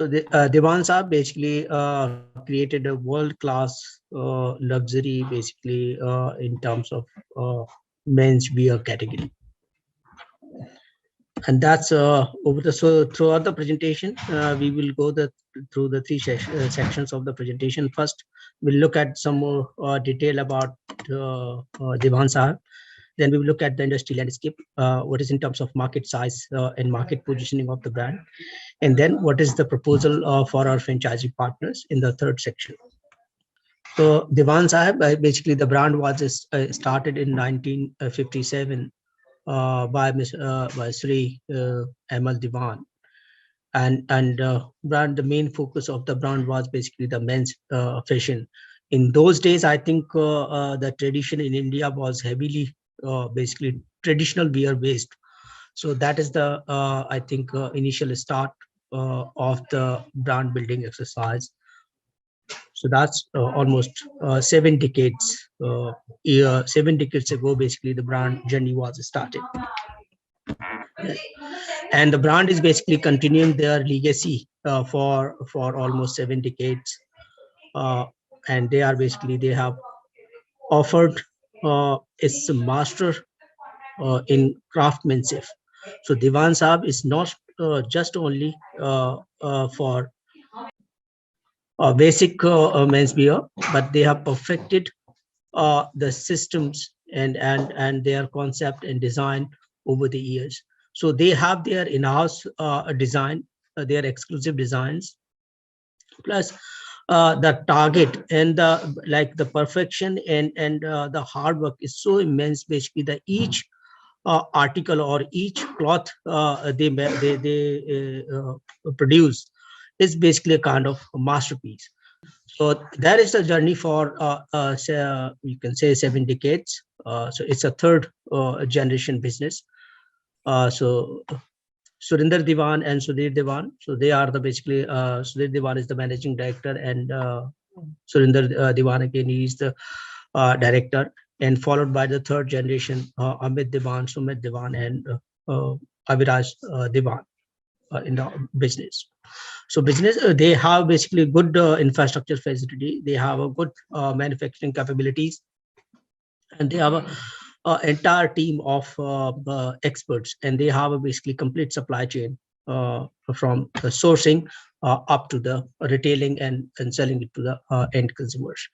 the Diwan Saab basically created a world-class luxury, basically in terms of menswear category, and that's over the. So throughout the presentation, we will go through the three sections of the presentation. First, we'll look at some more detail about Diwan Saab. Then we will look at the industry landscape, what is in terms of market size and market positioning of the brand. And then what is the proposal for our franchisee partners in the third section. So Diwan Saheb, basically the brand was started in 1957 by Sri Amal Diwan. And brand, the main focus of the brand was basically the men's fashion. In those days, I think the tradition in India was heavily basically traditional wear based. So that is the I think initial start of the brand building exercise. So that's almost 7 decades. 7 decades ago, basically the brand journey was started, and the brand is basically continuing their legacy for almost 7 decades. And they are basically they have offered its master in craftsmanship. So Diwan Saab is not just only for basic menswear, but they have perfected the systems and their concept and design over the years. So they have their in-house design, their exclusive designs, plus the target and the perfection and the hard work is so immense. Basically, the each article or each cloth they produce is basically a kind of a masterpiece. So that is the journey for you can say 7 decades. So it's a third generation business. So Surinder Diwan and Sudhir Diwan. So they are the basically Sudhir Diwan is the managing director, and Surinder Diwan again, he is the director, and followed by the third generation, Amit Diwan, Sumit Diwan, and Aviraj Diwan in the business. So business, they have basically good infrastructure facility. They have a good manufacturing capabilities, and they have a entire team of experts, and they have a basically complete supply chain from the sourcing up to the retailing and selling it to the end consumers.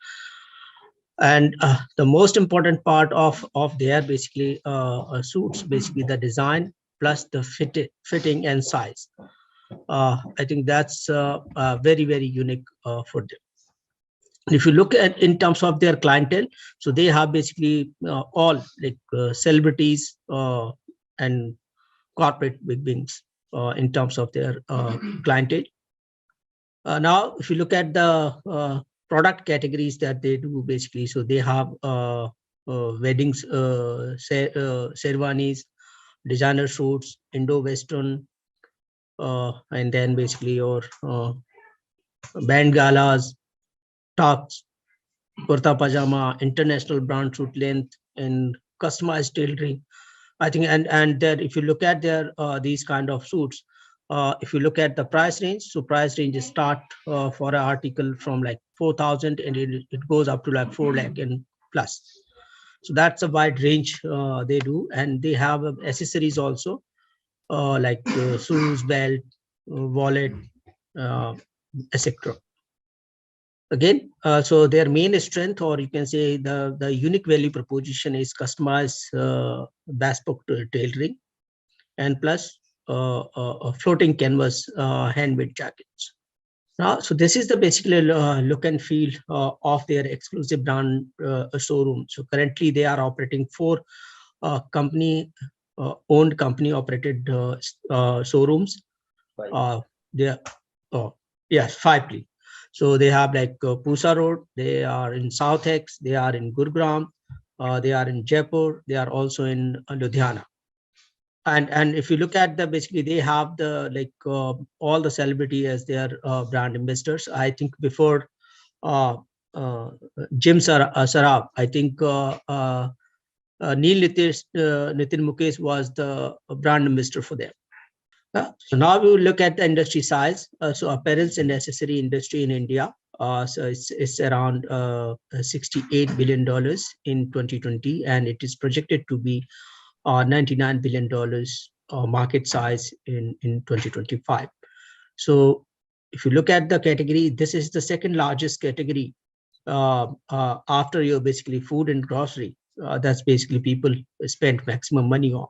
And the most important part of their basically suits, basically the design plus the fitting and size. I think that's very, very unique for them. If you look at in terms of their clientele, so they have basically all like celebrities and corporate big wings in terms of their clientele. Now, if you look at the product categories that they do, basically, so they have weddings, sherwanis, designer suits, Indo-Western, and then basically your band galas, tops, kurta pajama, international brand suit length, and customized tailoring. I think, and that if you look at their these kind of suits, if you look at the price range, so price ranges start for an article from like 4,000 and it goes up to like 4 lakh and plus. So that's a wide range they do, and they have accessories also like shoes, belt, wallet, etc. Again, so their main strength, or you can say the unique value proposition, is customized bespoke tailoring, and plus floating canvas handmade jackets. Now, so this is the basically look and feel of their exclusive brand showroom. So currently they are operating 4 company owned, company operated showrooms. They are, oh yes, 5 please. So they have like Pusa Road, they are in South X, they are in Gurgaon, they are in Jaipur, they are also in Ludhiana. And if you look at the basically they have the like all the celebrity as their brand ambassadors. I think before Jim Sarab, I think Nitin Mukesh was the brand ambassador for them. So now we will look at the industry size. So apparels and accessory industry in India. So it's around $68 billion in 2020, and it is projected to be $99 billion market size in 2025. So if you look at the category, this is the second largest category after your basically food and grocery. That's basically people spend maximum money on.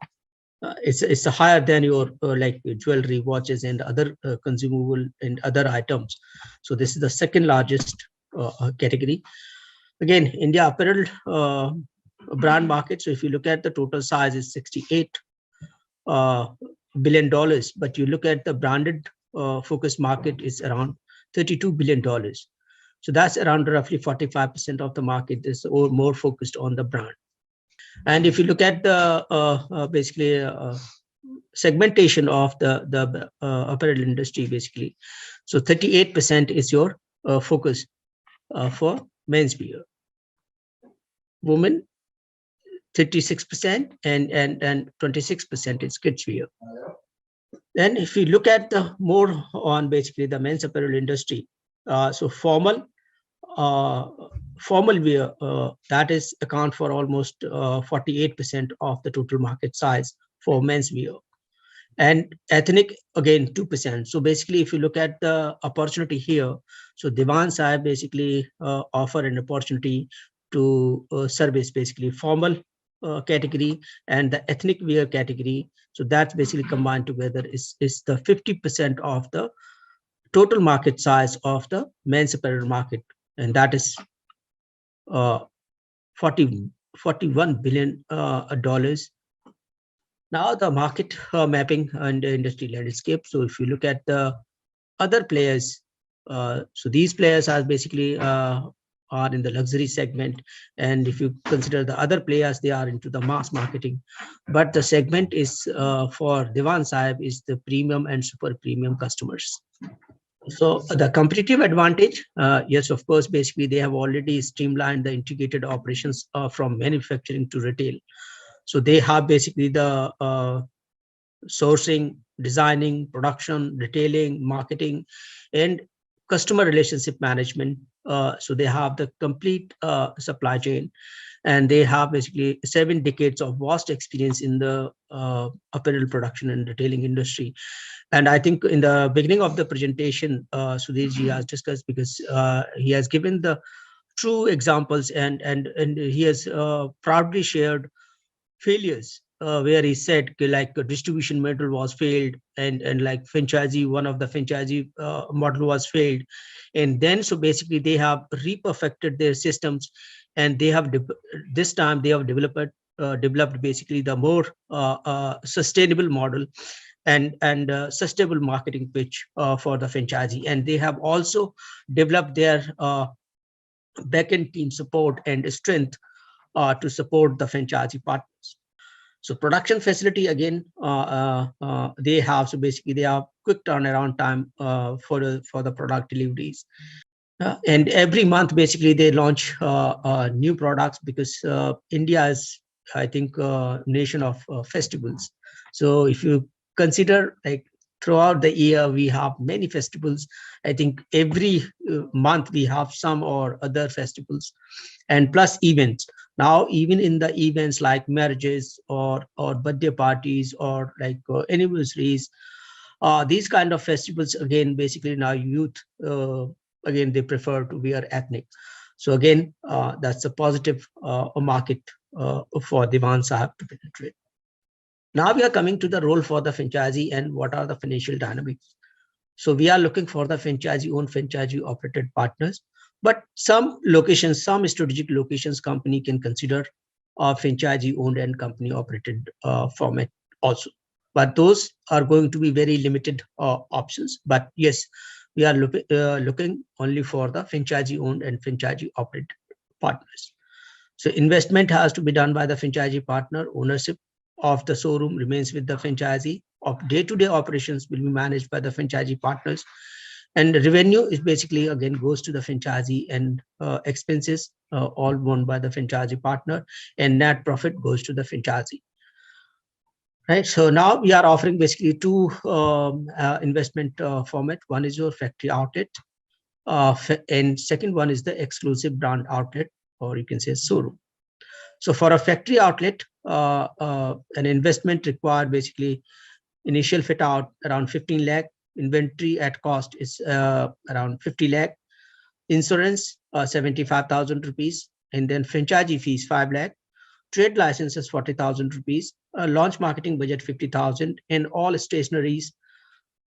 It's higher than your like jewelry, watches, and other consumable and other items. So this is the second largest category. Again, India apparel brand market. So if you look at the total size, is $68 billion, but you look at the branded focus market is around $32 billion. So that's around roughly 45% of the market is more focused on the brand. And if you look at the basically segmentation of the apparel industry, basically, so 38% is your focus for menswear, women 36%, and 26% is kidswear. Then if you look at the more on basically the men's apparel industry, so formal wear, that is account for almost 48% of the total market size for men's wear, and ethnic again 2%. So basically, if you look at the opportunity here, so DIWAN SAHEB basically offer an opportunity to service basically formal category and the ethnic wear category. So that's basically combined together is the 50% of the total market size of the men's apparel market, and that is 41 billion dollars. Now the market mapping and the industry landscape. So if you look at the other players, so these players are basically are in the luxury segment, and if you consider the other players, they are into the mass marketing. But the segment is for DIWAN SAHEB is the premium and super premium customers. So the competitive advantage, yes, of course, basically they have already streamlined the integrated operations from manufacturing to retail. So they have basically the sourcing, designing, production, retailing, marketing, and customer relationship management. So they have the complete supply chain, and they have basically 7 decades of vast experience in the apparel production and retailing industry. And I think in the beginning of the presentation, Sudhir ji has discussed, because he has given the true examples, and he has proudly shared failures where he said like a distribution model was failed, and like franchisee, one of the franchisee model was failed, and then so basically they have reperfected their systems, and they have this time they have developed basically the more sustainable model and sustainable marketing pitch for the franchisee, and they have also developed their backend team support and strength to support the franchisee partners. So production facility again, they have, so basically they have quick turnaround time for the product deliveries, and every month basically they launch new products, because India is, I think, nation of festivals. So if you consider like throughout the year we have many festivals. I think every month we have some or other festivals, and plus events. Now even in the events like marriages or birthday parties or like anniversaries, these kind of festivals, again basically now youth again they prefer to wear ethnic. So again that's a positive market for DIWAN SAHEB to penetrate. Now we are coming to the role for the franchisee and what are the financial dynamics. So we are looking for the franchisee owned, franchisee operated partners, but some locations, some strategic locations company can consider a franchisee owned and company operated format also, but those are going to be very limited options. But yes, we are looking only for the franchisee owned and franchisee operated partners. So investment has to be done by the franchisee partner. Ownership of the showroom remains with the franchisee. Of day-to-day operations will be managed by the franchisee partners, and the revenue is basically again goes to the franchisee, and expenses all borne by the franchisee partner, and net profit goes to the franchisee. right? So now we are offering basically two investment format. One is your factory outlet, and second one is the exclusive brand outlet, or you can say showroom. So for a factory outlet, an investment required basically initial fit out around 15 lakh, inventory at cost is around 50 lakh, insurance 75,000 rupees, and then franchisee fees 5 lakh, trade licenses 40,000 rupees, launch marketing budget 50,000, and all stationaries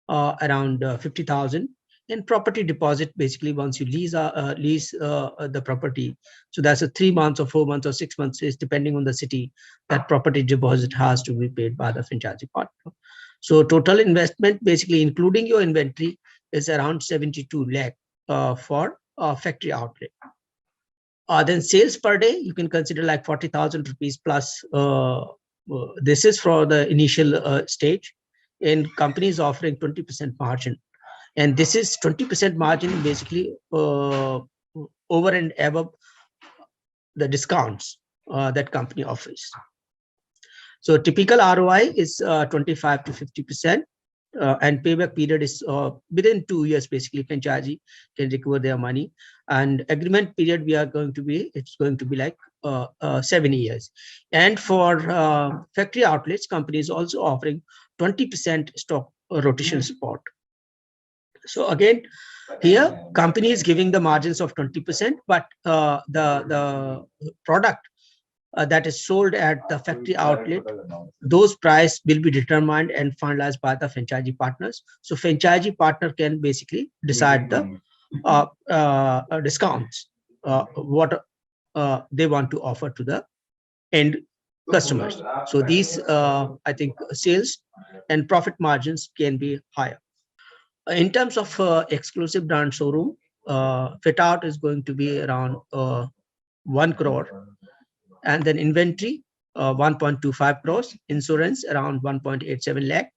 around 50,000. And property deposit, basically once you lease the property, so that's a 3 months or 4 months or 6 months, is depending on the city, that property deposit has to be paid by the franchisee partner. So total investment, basically including your inventory, is around 72 lakh for factory outlet. Then sales per day, you can consider like 40,000 rupees plus. This is for the initial stage, and companies offering 20% margin. And this is 20% margin basically over and above the discounts that company offers. So typical ROI is 25 to 50%. And payback period is within 2 years, basically franchisee can recover their money. And agreement period, it's going to be like 7 years. And for factory outlets, companies also offering 20% stock rotation support. So again, here company is giving the margins of 20%, but the product that is sold at the factory outlet, those price will be determined and finalized by the franchisee partners. So franchisee partner can basically decide the discounts, what they want to offer to the end customers. So these, I think, sales and profit margins can be higher. In terms of exclusive brand showroom, fit out is going to be around 1 crore, and then inventory 1.25 crores, insurance around 1.87 lakh,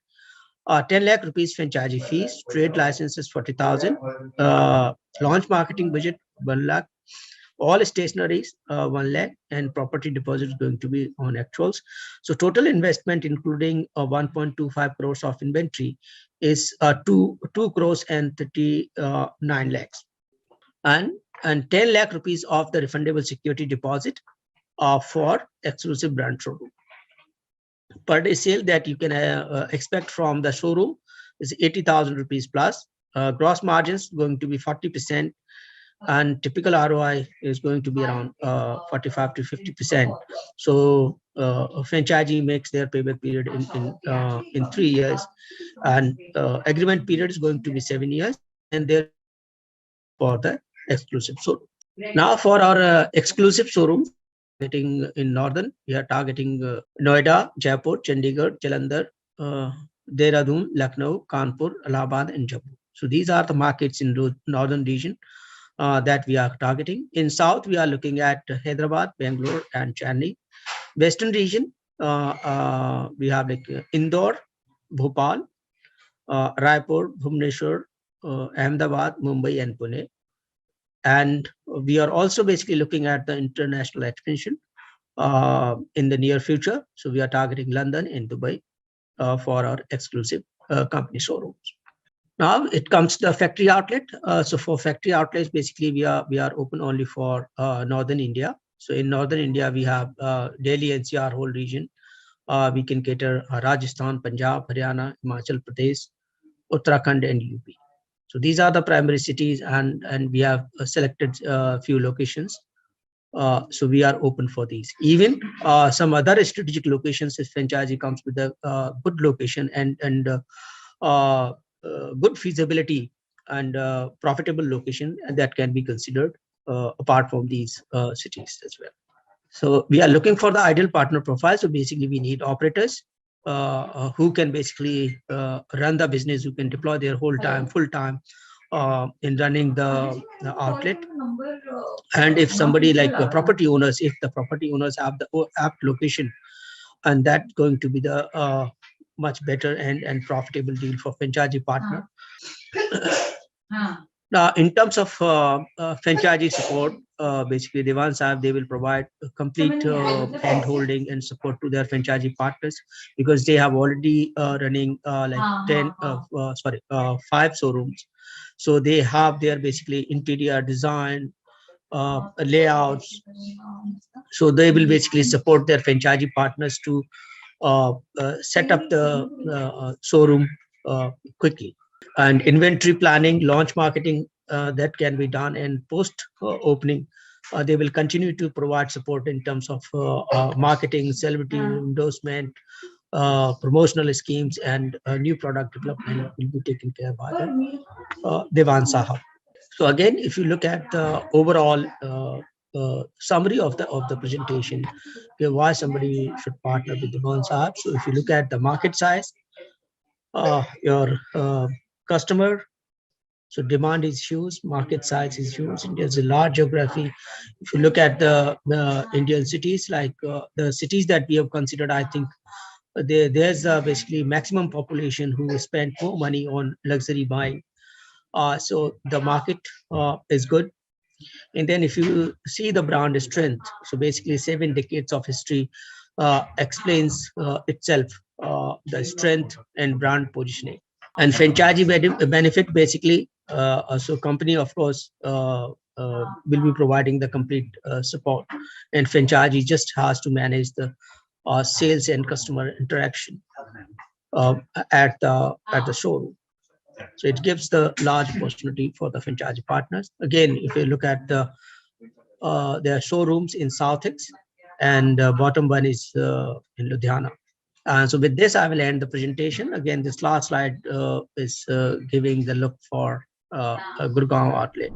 10 lakh rupees franchisee fees, trade licenses 40,000, launch marketing budget 1 lakh, all stationaries 1 lakh, and property deposit is going to be on actuals. So total investment including 1.25 crores of inventory is 2 crores and 39 lakhs, and 10 lakh rupees of the refundable security deposit for exclusive brand showroom. Per day sale that you can expect from the showroom is 80,000 rupees plus. Gross margins going to be 40%, and typical ROI is going to be around 45 to 50%. So franchisee makes their payback period in 3 years, and agreement period is going to be 7 years, and there for the exclusive showroom. Now for our exclusive showrooms, targeting in northern, we are targeting Noida, Jaipur, Chandigarh, Jalandhar, Dehradun, Lucknow, Kanpur, Allahabad, and Jammu. So these are the markets in the northern region that we are targeting. In south, we are looking at Hyderabad, Bangalore, and Chennai. Western region, we have like Indore, Bhopal, Raipur, Bhubaneswar, Ahmedabad, Mumbai, and Pune. And we are also basically looking at the international expansion in the near future. So we are targeting London and Dubai for our exclusive company showrooms. Now it comes to the factory outlet. So for factory outlets, basically we are open only for northern India. So in northern India, we have Delhi NCR whole region. We can cater Rajasthan, Punjab, Haryana, Himachal Pradesh, Uttarakhand, and UP. So these are the primary cities, and we have selected a few locations. So we are open for these. Even some other strategic locations, if franchisee comes with a good location and good feasibility and profitable location, that can be considered apart from these cities as well. So we are looking for the ideal partner profile. So basically we need operators who can basically run the business, who can deploy their whole time, full time in running the outlet. And if somebody like the property owners, if the property owners have the apt location, and that's going to be the much better and profitable deal for franchisee partner. Now, in terms of franchisee support, basically, Diwan Saheb, they will provide a complete hand holding and support to their franchisee partners, because they have already running like 5 showrooms. So they have their basically interior design, layouts. So they will basically support their franchisee partners to set up the showroom quickly. And inventory planning, launch marketing, that can be done. And post opening, they will continue to provide support in terms of marketing, celebrity endorsement, promotional schemes, and new product development will be taken care by the Diwan Sahab. So again, if you look at the overall summary of the presentation, okay, why somebody should partner with Dwan Sahab. So if you look at the market size, your customer, so demand is huge, market size is huge. India's a large geography. If you look at the Indian cities, like the cities that we have considered, I think there's basically maximum population who spend more money on luxury buying. So the market is good. And then if you see the brand strength, so basically 7 decades of history explains itself, the strength and brand positioning. And franchisee benefit, basically, so company, of course, will be providing the complete support, and franchisee just has to manage the sales and customer interaction uh, at the showroom. So it gives the large opportunity for the franchisee partners. Again, if you look at there are showrooms in Southex, and bottom one is in Ludhiana. So with this, I will end the presentation. Again, this last slide is giving the look for Gurgaon outlet.